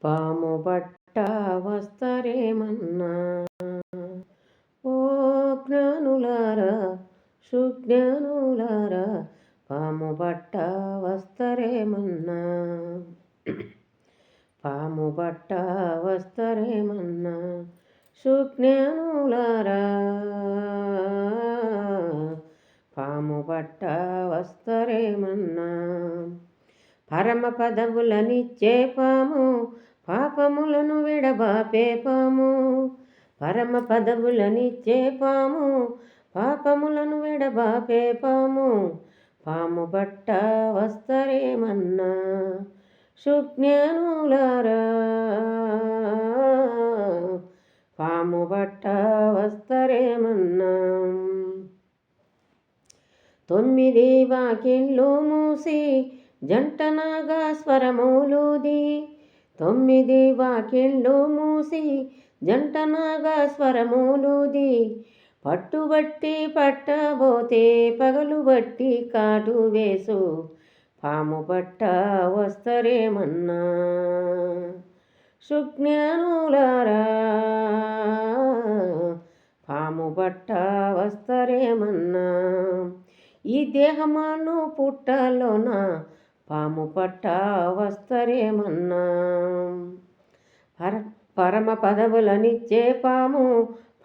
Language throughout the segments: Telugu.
పాము పట్ట వస్తరేమన్నా ఓ జ్ఞానులారా సుజ్ఞానులారా పాము పట్ట వస్తరేమన్నా పాము పట్ట వస్తరేమన్నా సుజ్ఞానులారా పాము పట్ట వస్తరేమన్నా పరమ పదవులనిచ్చే పాము పాపములను విడబాపే పాము పరమ పదవులనిచ్చే పాము పాపములను విడబాపే పాము పాము పట్ట వస్తరేమన్నా సుజ్ఞానులారా పాము పట్ట వస్తరేమన్నా 9 వాకిళ్ళు మూసి జంటనాగా స్వరములుది 9 వాకిళ్ళు మూసి జంటనాగా స్వరములుది పట్టుబట్టి పట్టబోతే పగలు బట్టి కాటు వేసు పాము పట్ట వస్తరేమన్నా సుజ్ఞానులారా పాము పట్ట వస్తరేమన్నా ఈ దేహమాను పుట్టలోన పాము పట్ట వస్తరేమన్నా పరమ పదవులనిచ్చే పాము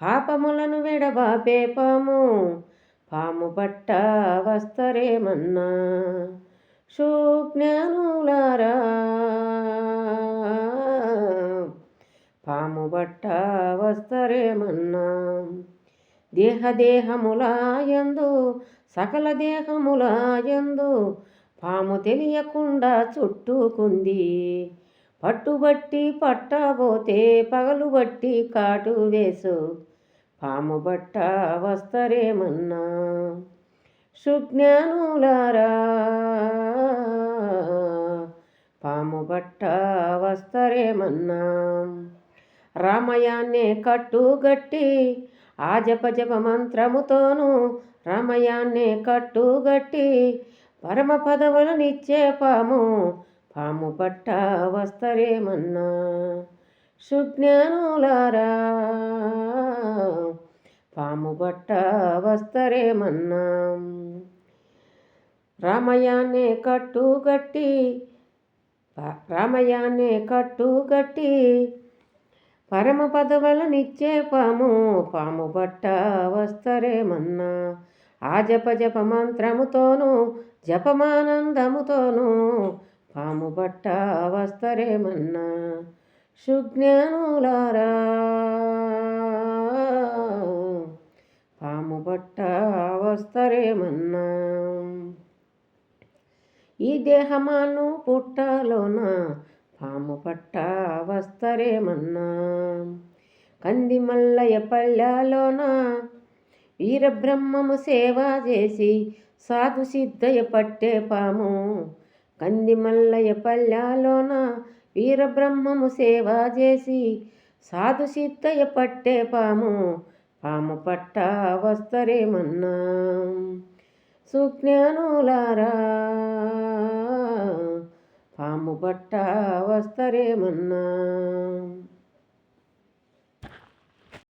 పాపములను విడబాపే పాము పాము పట్ట వస్తరేమన్నా సుజ్ఞానులారా పాము పట్ట వస్తరేమన్నా దేహములాయందు సకల దేహములాయందు పాము తెలియకుండా చుట్టుకుంది పట్టుబట్టి పట్టబోతే పగలు బట్టి కాటు వేసు పాము పట్ట వస్తరేమన్నా సుజ్ఞానులారా పాము పట్ట వస్తరేమన్నా రామయాన్నే కట్టుగట్టి ఆ జప మంత్రముతోనూ రామయాన్నే కట్టుగట్టి పరమ పదవులనిచ్చే పాము పాము పట్ట వస్తరేమన్నా సుజ్ఞానులారా పాము పట్ట వస్తరేమన్నా రామయాన్నే కట్టుగట్టి పరమ పదవులనిచ్చే పాము పాము పట్ట వస్తరేమన్నా ఆ జప మంత్రముతోనూ జపమానందముతోనూ పాము పట్ట వస్తరేమన్నా సుజ్ఞానులారా పాము పట్ట వస్తరేమన్నా ఈ దేహమాను పుట్టలోన పాము పట్ట వస్తరేమన్నా కందిమల్లయ్య పల్లెలోన వీరబ్రహ్మము సేవ చేసి సాధు సిద్ధయ్య పట్టే పాము కందిమల్లయ్య పల్లెలోన వీరబ్రహ్మము సేవ చేసి సాధు సిద్ధయ్య పట్టే పాము పాము పట్ట వస్తరేమన్నా సుజ్ఞానులారా పాము పట్ట వస్తరేమన్నా